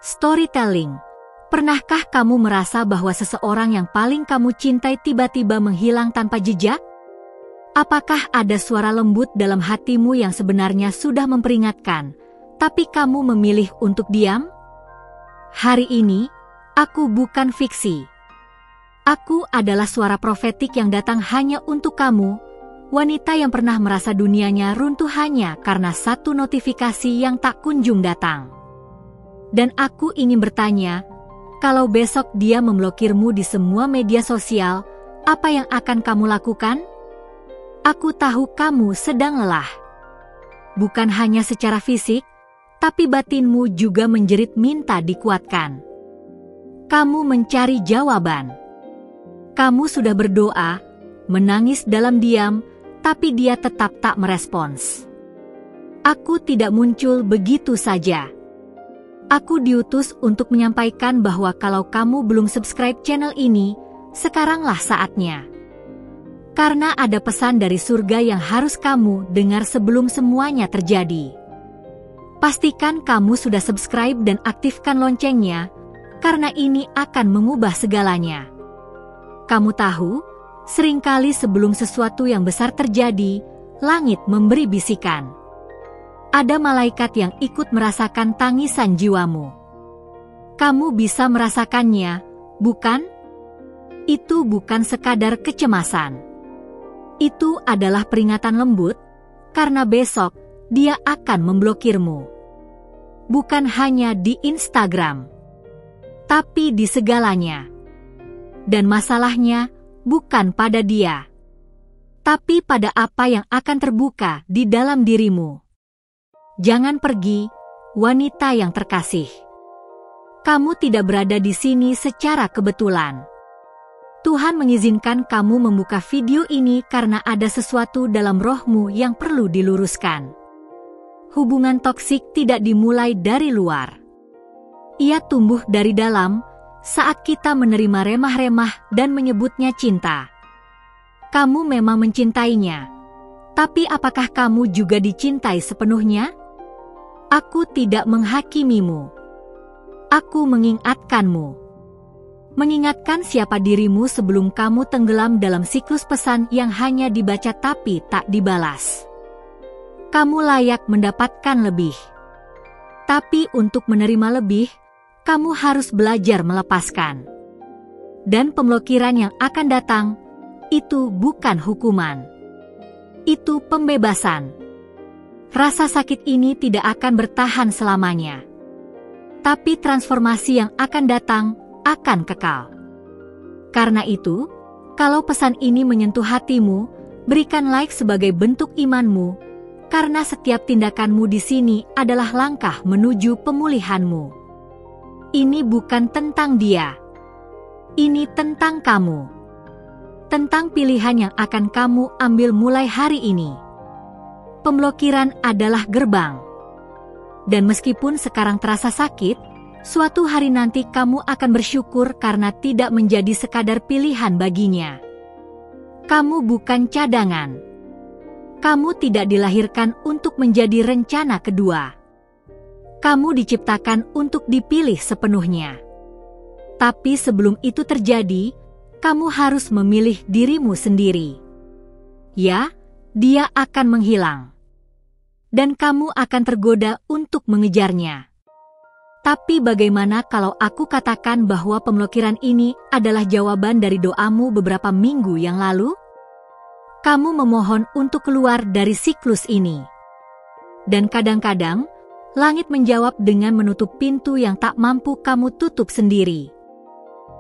Storytelling. Pernahkah kamu merasa bahwa seseorang yang paling kamu cintai tiba-tiba menghilang tanpa jejak? Apakah ada suara lembut dalam hatimu yang sebenarnya sudah memperingatkan, tapi kamu memilih untuk diam? Hari ini, aku bukan fiksi. Aku adalah suara profetik yang datang hanya untuk kamu, wanita yang pernah merasa dunianya runtuh hanya karena satu notifikasi yang tak kunjung datang. Dan aku ingin bertanya, kalau besok dia memblokirmu di semua media sosial, apa yang akan kamu lakukan? Aku tahu kamu sedang lelah. Bukan hanya secara fisik, tapi batinmu juga menjerit minta dikuatkan. Kamu mencari jawaban. Kamu sudah berdoa, menangis dalam diam, tapi dia tetap tak merespons. Aku tidak muncul begitu saja. Aku diutus untuk menyampaikan bahwa kalau kamu belum subscribe channel ini, sekaranglah saatnya. Karena ada pesan dari surga yang harus kamu dengar sebelum semuanya terjadi. Pastikan kamu sudah subscribe dan aktifkan loncengnya, karena ini akan mengubah segalanya. Kamu tahu, seringkali sebelum sesuatu yang besar terjadi, langit memberi bisikan. Ada malaikat yang ikut merasakan tangisan jiwamu. Kamu bisa merasakannya, bukan? Itu bukan sekadar kecemasan. Itu adalah peringatan lembut, karena besok dia akan memblokirmu. Bukan hanya di Instagram, tapi di segalanya. Dan masalahnya bukan pada dia, tapi pada apa yang akan terbuka di dalam dirimu. Jangan pergi, wanita yang terkasih. Kamu tidak berada di sini secara kebetulan. Tuhan mengizinkan kamu membuka video ini karena ada sesuatu dalam rohmu yang perlu diluruskan. Hubungan toksik tidak dimulai dari luar. Ia tumbuh dari dalam saat kita menerima remah-remah dan menyebutnya cinta. Kamu memang mencintainya, tapi apakah kamu juga dicintai sepenuhnya? Aku tidak menghakimimu. Aku mengingatkanmu. Mengingatkan siapa dirimu sebelum kamu tenggelam dalam siklus pesan yang hanya dibaca tapi tak dibalas. Kamu layak mendapatkan lebih. Tapi untuk menerima lebih, kamu harus belajar melepaskan. Dan pemblokiran yang akan datang, itu bukan hukuman. Itu pembebasan. Rasa sakit ini tidak akan bertahan selamanya. Tapi transformasi yang akan datang akan kekal. Karena itu, kalau pesan ini menyentuh hatimu, berikan like sebagai bentuk imanmu, karena setiap tindakanmu di sini adalah langkah menuju pemulihanmu. Ini bukan tentang dia. Ini tentang kamu. Tentang pilihan yang akan kamu ambil mulai hari ini. Pemblokiran adalah gerbang. Dan meskipun sekarang terasa sakit, suatu hari nanti kamu akan bersyukur karena tidak menjadi sekadar pilihan baginya. Kamu bukan cadangan. Kamu tidak dilahirkan untuk menjadi rencana kedua. Kamu diciptakan untuk dipilih sepenuhnya. Tapi sebelum itu terjadi, kamu harus memilih dirimu sendiri. Ya, dia akan menghilang. Dan kamu akan tergoda untuk mengejarnya. Tapi bagaimana kalau aku katakan bahwa pemblokiran ini adalah jawaban dari doamu beberapa minggu yang lalu? Kamu memohon untuk keluar dari siklus ini. Dan kadang-kadang, langit menjawab dengan menutup pintu yang tak mampu kamu tutup sendiri.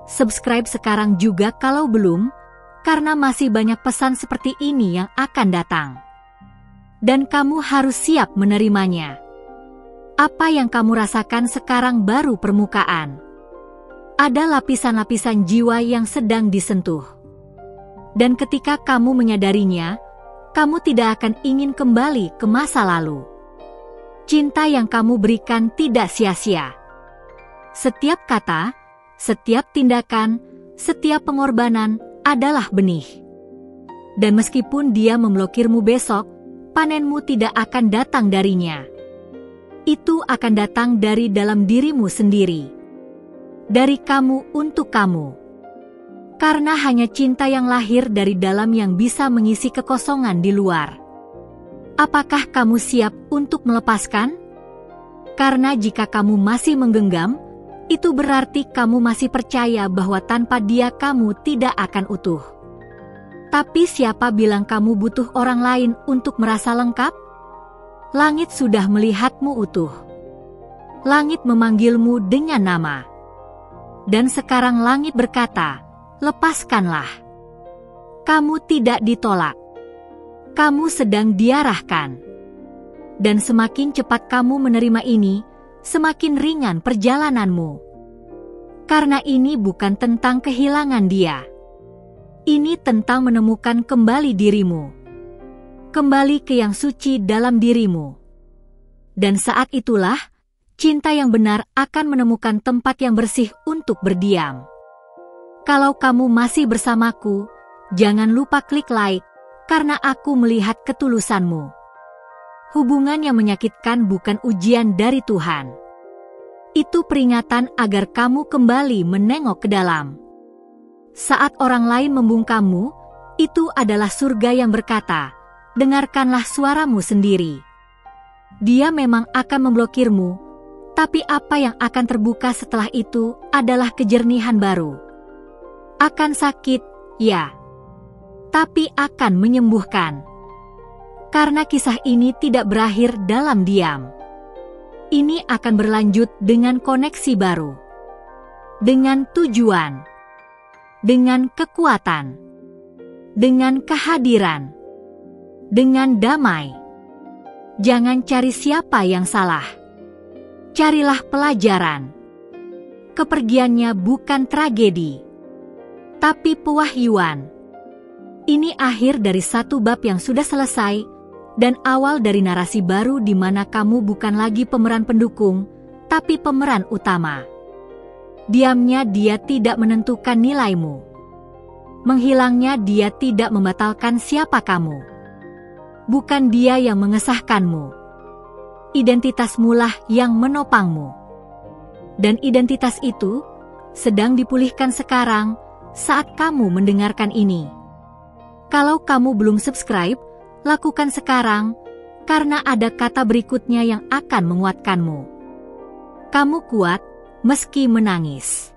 Subscribe sekarang juga kalau belum, karena masih banyak pesan seperti ini yang akan datang. Dan kamu harus siap menerimanya. Apa yang kamu rasakan sekarang baru permukaan. Ada lapisan-lapisan jiwa yang sedang disentuh. Dan ketika kamu menyadarinya, kamu tidak akan ingin kembali ke masa lalu. Cinta yang kamu berikan tidak sia-sia. Setiap kata, setiap tindakan, setiap pengorbanan adalah benih. Dan meskipun dia memblokirmu besok, panenmu tidak akan datang darinya. Itu akan datang dari dalam dirimu sendiri. Dari kamu untuk kamu. Karena hanya cinta yang lahir dari dalam yang bisa mengisi kekosongan di luar. Apakah kamu siap untuk melepaskan? Karena jika kamu masih menggenggam, itu berarti kamu masih percaya bahwa tanpa dia kamu tidak akan utuh. Tapi siapa bilang kamu butuh orang lain untuk merasa lengkap? Langit sudah melihatmu utuh. Langit memanggilmu dengan nama. Dan sekarang langit berkata, lepaskanlah. Kamu tidak ditolak. Kamu sedang diarahkan. Dan semakin cepat kamu menerima ini, semakin ringan perjalananmu. Karena ini bukan tentang kehilangan dia. Ini tentang menemukan kembali dirimu. Kembali ke yang suci dalam dirimu. Dan saat itulah, cinta yang benar akan menemukan tempat yang bersih untuk berdiam. Kalau kamu masih bersamaku, jangan lupa klik like, karena aku melihat ketulusanmu. Hubungan yang menyakitkan bukan ujian dari Tuhan. Itu peringatan agar kamu kembali menengok ke dalam. Saat orang lain membungkammu, itu adalah surga yang berkata, dengarkanlah suaramu sendiri. Dia memang akan memblokirmu, tapi apa yang akan terbuka setelah itu adalah kejernihan baru. Akan sakit, ya. Tapi akan menyembuhkan. Karena kisah ini tidak berakhir dalam diam. Ini akan berlanjut dengan koneksi baru. Dengan tujuan. Dengan kekuatan. Dengan kehadiran. Dengan damai. Jangan cari siapa yang salah. Carilah pelajaran. Kepergiannya bukan tragedi, tapi pewahyuan. Ini akhir dari satu bab yang sudah selesai, dan awal dari narasi baru di mana kamu bukan lagi pemeran pendukung, tapi pemeran utama. Diamnya dia tidak menentukan nilaimu. Menghilangnya dia tidak membatalkan siapa kamu. Bukan dia yang mengesahkanmu. Identitasmulah yang menopangmu. Dan identitas itu sedang dipulihkan sekarang saat kamu mendengarkan ini. Kalau kamu belum subscribe, lakukan sekarang, karena ada kata berikutnya yang akan menguatkanmu. Kamu kuat, meski menangis.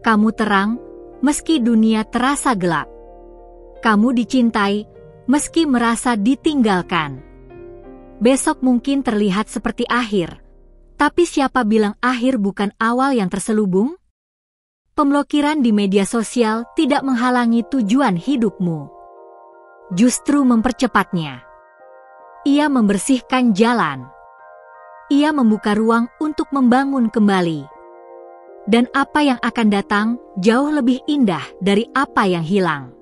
Kamu terang, meski dunia terasa gelap. Kamu dicintai, meski merasa ditinggalkan. Besok mungkin terlihat seperti akhir, tapi siapa bilang akhir bukan awal yang terselubung? Pemblokiran di media sosial tidak menghalangi tujuan hidupmu. Justru mempercepatnya. Ia membersihkan jalan. Ia membuka ruang untuk membangun kembali. Dan apa yang akan datang jauh lebih indah dari apa yang hilang.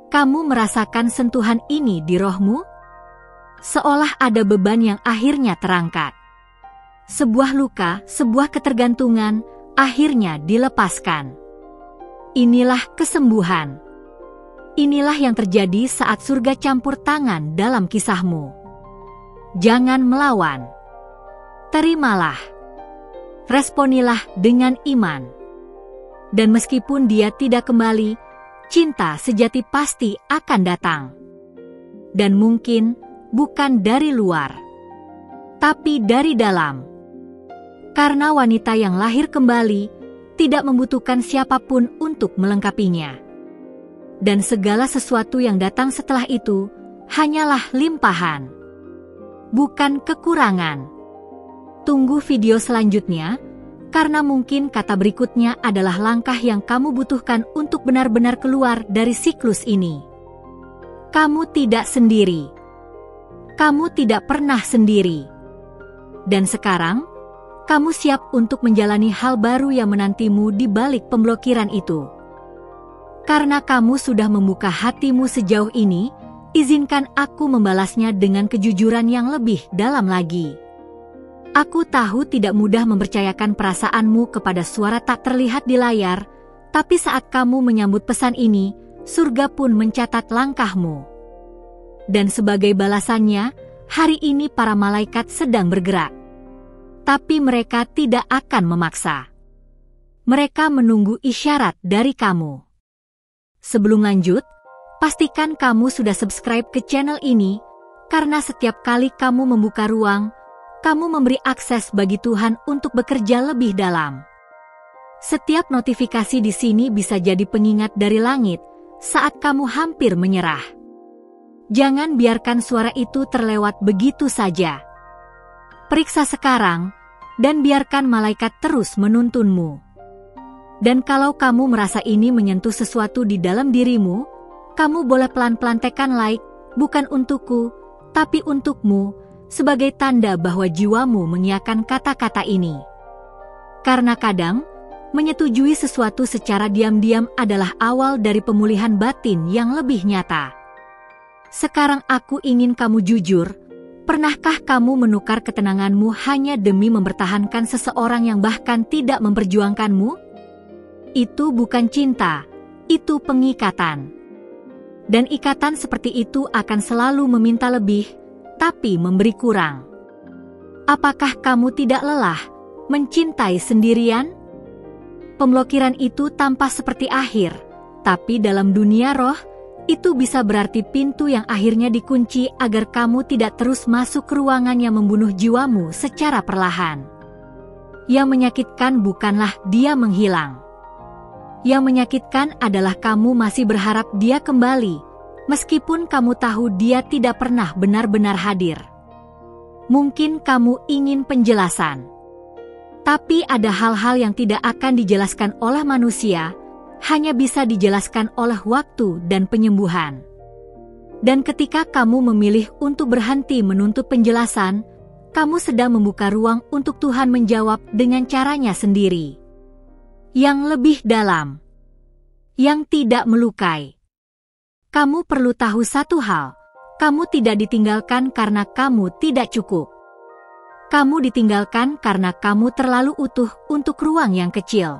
Kamu merasakan sentuhan ini di rohmu? Seolah ada beban yang akhirnya terangkat. Sebuah luka, sebuah ketergantungan, akhirnya dilepaskan. Inilah kesembuhan. Inilah yang terjadi saat surga campur tangan dalam kisahmu. Jangan melawan. Terimalah. Responilah dengan iman. Dan meskipun dia tidak kembali, cinta sejati pasti akan datang. Dan mungkin bukan dari luar, tapi dari dalam. Karena wanita yang lahir kembali tidak membutuhkan siapapun untuk melengkapinya. Dan segala sesuatu yang datang setelah itu hanyalah limpahan, bukan kekurangan. Tunggu video selanjutnya, karena mungkin kata berikutnya adalah langkah yang kamu butuhkan untuk benar-benar keluar dari siklus ini. Kamu tidak sendiri. Kamu tidak pernah sendiri. Dan sekarang, kamu siap untuk menjalani hal baru yang menantimu di balik pemblokiran itu. Karena kamu sudah membuka hatimu sejauh ini, izinkan aku membalasnya dengan kejujuran yang lebih dalam lagi. Aku tahu tidak mudah mempercayakan perasaanmu kepada suara tak terlihat di layar, tapi saat kamu menyambut pesan ini, surga pun mencatat langkahmu. Dan sebagai balasannya, hari ini para malaikat sedang bergerak. Tapi mereka tidak akan memaksa. Mereka menunggu isyarat dari kamu. Sebelum lanjut, pastikan kamu sudah subscribe ke channel ini, karena setiap kali kamu membuka ruang, kamu memberi akses bagi Tuhan untuk bekerja lebih dalam. Setiap notifikasi di sini bisa jadi pengingat dari langit saat kamu hampir menyerah. Jangan biarkan suara itu terlewat begitu saja. Periksa sekarang, dan biarkan malaikat terus menuntunmu. Dan kalau kamu merasa ini menyentuh sesuatu di dalam dirimu, kamu boleh pelan-pelan tekan like, bukan untukku, tapi untukmu, sebagai tanda bahwa jiwamu mengiyakan kata-kata ini. Karena kadang, menyetujui sesuatu secara diam-diam adalah awal dari pemulihan batin yang lebih nyata. Sekarang aku ingin kamu jujur, pernahkah kamu menukar ketenanganmu hanya demi mempertahankan seseorang yang bahkan tidak memperjuangkanmu? Itu bukan cinta, itu pengikatan. Dan ikatan seperti itu akan selalu meminta lebih, tapi memberi kurang. Apakah kamu tidak lelah mencintai sendirian? Pemblokiran itu tampak seperti akhir, tapi dalam dunia roh, itu bisa berarti pintu yang akhirnya dikunci agar kamu tidak terus masuk ke ruangan yang membunuh jiwamu secara perlahan. Yang menyakitkan bukanlah dia menghilang. Yang menyakitkan adalah kamu masih berharap dia kembali, meskipun kamu tahu dia tidak pernah benar-benar hadir. Mungkin kamu ingin penjelasan. Tapi ada hal-hal yang tidak akan dijelaskan oleh manusia, hanya bisa dijelaskan oleh waktu dan penyembuhan. Dan ketika kamu memilih untuk berhenti menuntut penjelasan, kamu sedang membuka ruang untuk Tuhan menjawab dengan caranya sendiri. Yang lebih dalam. Yang tidak melukai. Kamu perlu tahu satu hal, kamu tidak ditinggalkan karena kamu tidak cukup. Kamu ditinggalkan karena kamu terlalu utuh untuk ruang yang kecil.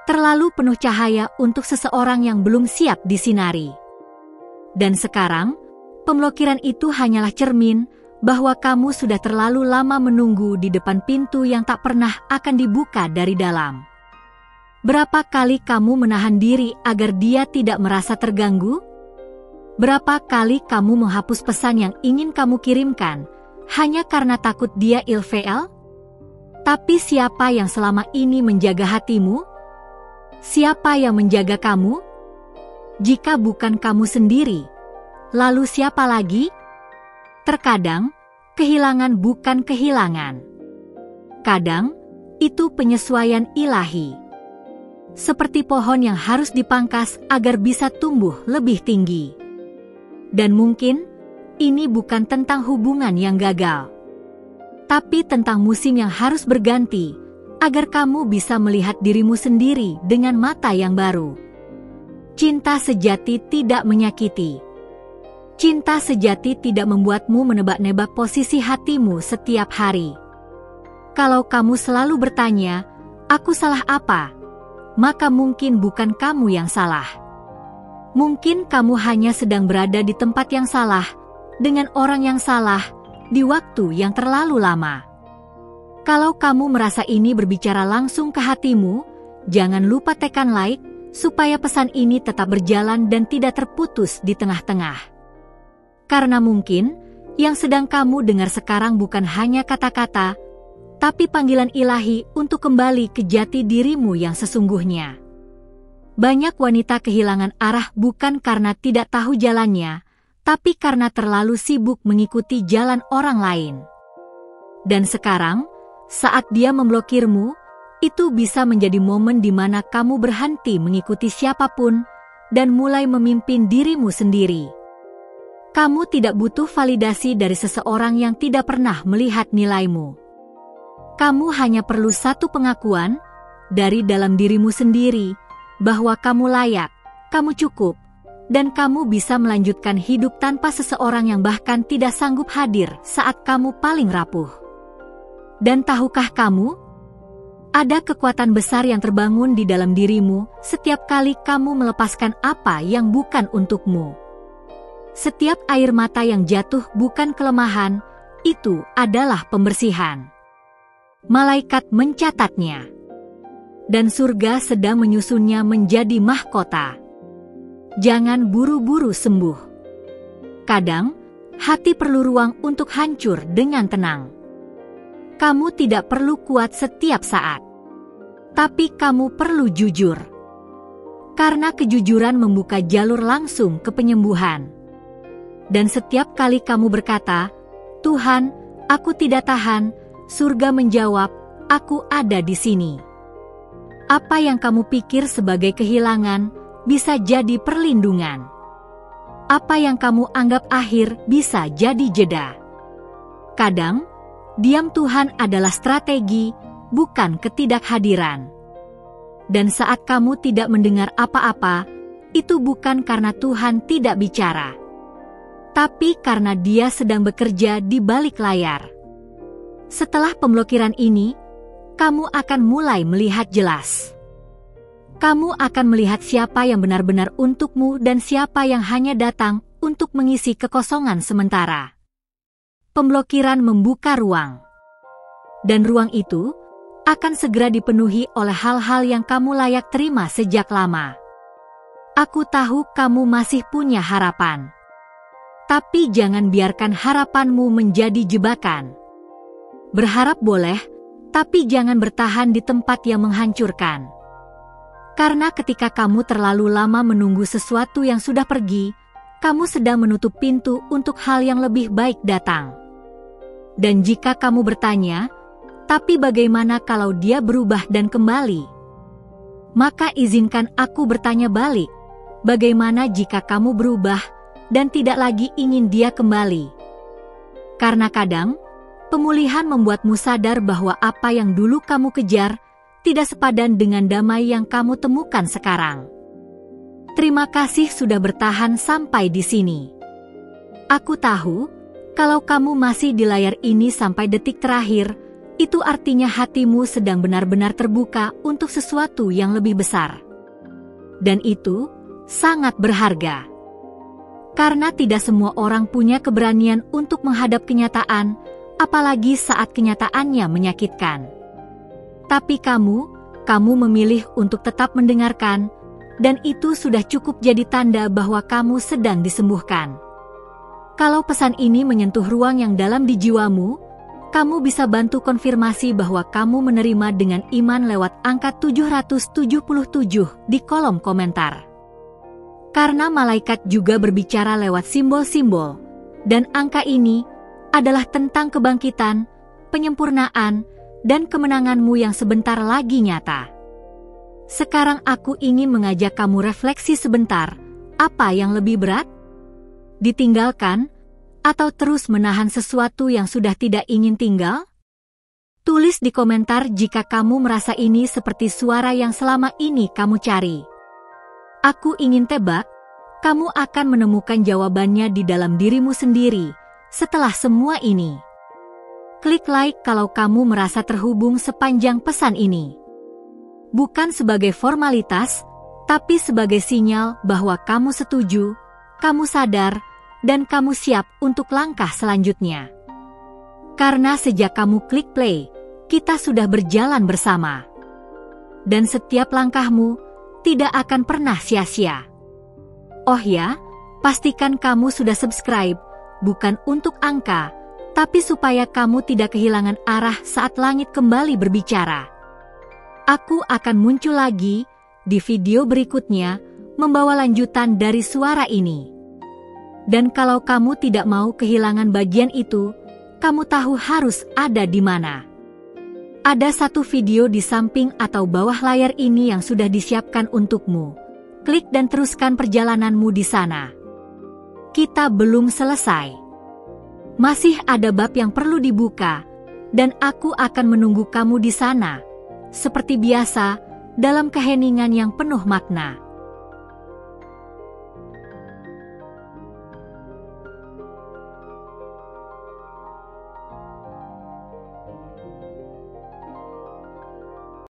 Terlalu penuh cahaya untuk seseorang yang belum siap disinari. Dan sekarang, pemblokiran itu hanyalah cermin bahwa kamu sudah terlalu lama menunggu di depan pintu yang tak pernah akan dibuka dari dalam. Berapa kali kamu menahan diri agar dia tidak merasa terganggu? Berapa kali kamu menghapus pesan yang ingin kamu kirimkan, hanya karena takut dia ilfeel? Tapi siapa yang selama ini menjaga hatimu? Siapa yang menjaga kamu? Jika bukan kamu sendiri, lalu siapa lagi? Terkadang, kehilangan bukan kehilangan. Kadang, itu penyesuaian ilahi. Seperti pohon yang harus dipangkas agar bisa tumbuh lebih tinggi. Dan mungkin, ini bukan tentang hubungan yang gagal, tapi tentang musim yang harus berganti, agar kamu bisa melihat dirimu sendiri dengan mata yang baru. Cinta sejati tidak menyakiti. Cinta sejati tidak membuatmu menebak-nebak posisi hatimu setiap hari. Kalau kamu selalu bertanya, "Aku salah apa?" maka mungkin bukan kamu yang salah. Mungkin kamu hanya sedang berada di tempat yang salah, dengan orang yang salah, di waktu yang terlalu lama. Kalau kamu merasa ini berbicara langsung ke hatimu, jangan lupa tekan like, supaya pesan ini tetap berjalan dan tidak terputus di tengah-tengah. Karena mungkin, yang sedang kamu dengar sekarang bukan hanya kata-kata, tapi panggilan ilahi untuk kembali ke jati dirimu yang sesungguhnya. Banyak wanita kehilangan arah bukan karena tidak tahu jalannya, tapi karena terlalu sibuk mengikuti jalan orang lain. Dan sekarang, saat dia memblokirmu, itu bisa menjadi momen di mana kamu berhenti mengikuti siapapun dan mulai memimpin dirimu sendiri. Kamu tidak butuh validasi dari seseorang yang tidak pernah melihat nilaimu. Kamu hanya perlu satu pengakuan dari dalam dirimu sendiri bahwa kamu layak, kamu cukup, dan kamu bisa melanjutkan hidup tanpa seseorang yang bahkan tidak sanggup hadir saat kamu paling rapuh. Dan tahukah kamu? Ada kekuatan besar yang terbangun di dalam dirimu setiap kali kamu melepaskan apa yang bukan untukmu. Setiap air mata yang jatuh bukan kelemahan, itu adalah pembersihan. Malaikat mencatatnya. Dan surga sedang menyusunnya menjadi mahkota. Jangan buru-buru sembuh. Kadang, hati perlu ruang untuk hancur dengan tenang. Kamu tidak perlu kuat setiap saat. Tapi kamu perlu jujur. Karena kejujuran membuka jalur langsung ke penyembuhan. Dan setiap kali kamu berkata, "Tuhan, aku tidak tahan," surga menjawab, "Aku ada di sini." Apa yang kamu pikir sebagai kehilangan bisa jadi perlindungan. Apa yang kamu anggap akhir bisa jadi jeda. Kadang, diam Tuhan adalah strategi, bukan ketidakhadiran. Dan saat kamu tidak mendengar apa-apa, itu bukan karena Tuhan tidak bicara, tapi karena Dia sedang bekerja di balik layar. Setelah pemblokiran ini, kamu akan mulai melihat jelas. Kamu akan melihat siapa yang benar-benar untukmu dan siapa yang hanya datang untuk mengisi kekosongan sementara. Pemblokiran membuka ruang. Dan ruang itu akan segera dipenuhi oleh hal-hal yang kamu layak terima sejak lama. Aku tahu kamu masih punya harapan. Tapi jangan biarkan harapanmu menjadi jebakan. Berharap boleh, tapi jangan bertahan di tempat yang menghancurkan. Karena ketika kamu terlalu lama menunggu sesuatu yang sudah pergi, kamu sedang menutup pintu untuk hal yang lebih baik datang. Dan jika kamu bertanya, "Tapi bagaimana kalau dia berubah dan kembali?" Maka izinkan aku bertanya balik, bagaimana jika kamu berubah dan tidak lagi ingin dia kembali? Karena kadang, pemulihan membuatmu sadar bahwa apa yang dulu kamu kejar tidak sepadan dengan damai yang kamu temukan sekarang. Terima kasih sudah bertahan sampai di sini. Aku tahu, kalau kamu masih di layar ini sampai detik terakhir, itu artinya hatimu sedang benar-benar terbuka untuk sesuatu yang lebih besar. Dan itu sangat berharga. Karena tidak semua orang punya keberanian untuk menghadap kenyataan, apalagi saat kenyataannya menyakitkan. Tapi kamu memilih untuk tetap mendengarkan, dan itu sudah cukup jadi tanda bahwa kamu sedang disembuhkan. Kalau pesan ini menyentuh ruang yang dalam di jiwamu, kamu bisa bantu konfirmasi bahwa kamu menerima dengan iman lewat angka 777 di kolom komentar. Karena malaikat juga berbicara lewat simbol-simbol, dan angka ini adalah tentang kebangkitan, penyempurnaan, dan kemenanganmu yang sebentar lagi nyata. Sekarang aku ingin mengajak kamu refleksi sebentar, apa yang lebih berat? Ditinggalkan, atau terus menahan sesuatu yang sudah tidak ingin tinggal? Tulis di komentar jika kamu merasa ini seperti suara yang selama ini kamu cari. Aku ingin tebak, kamu akan menemukan jawabannya di dalam dirimu sendiri, setelah semua ini. Klik like kalau kamu merasa terhubung sepanjang pesan ini. Bukan sebagai formalitas, tapi sebagai sinyal bahwa kamu setuju, kamu sadar, dan kamu siap untuk langkah selanjutnya. Karena sejak kamu klik play, kita sudah berjalan bersama. Dan setiap langkahmu tidak akan pernah sia-sia. Oh ya, pastikan kamu sudah subscribe, bukan untuk angka, tapi supaya kamu tidak kehilangan arah saat langit kembali berbicara. Aku akan muncul lagi di video berikutnya, membawa lanjutan dari suara ini. Dan kalau kamu tidak mau kehilangan bagian itu, kamu tahu harus ada di mana. Ada satu video di samping atau bawah layar ini yang sudah disiapkan untukmu. Klik dan teruskan perjalananmu di sana. Kita belum selesai. Masih ada bab yang perlu dibuka, dan aku akan menunggu kamu di sana. Seperti biasa, dalam keheningan yang penuh makna.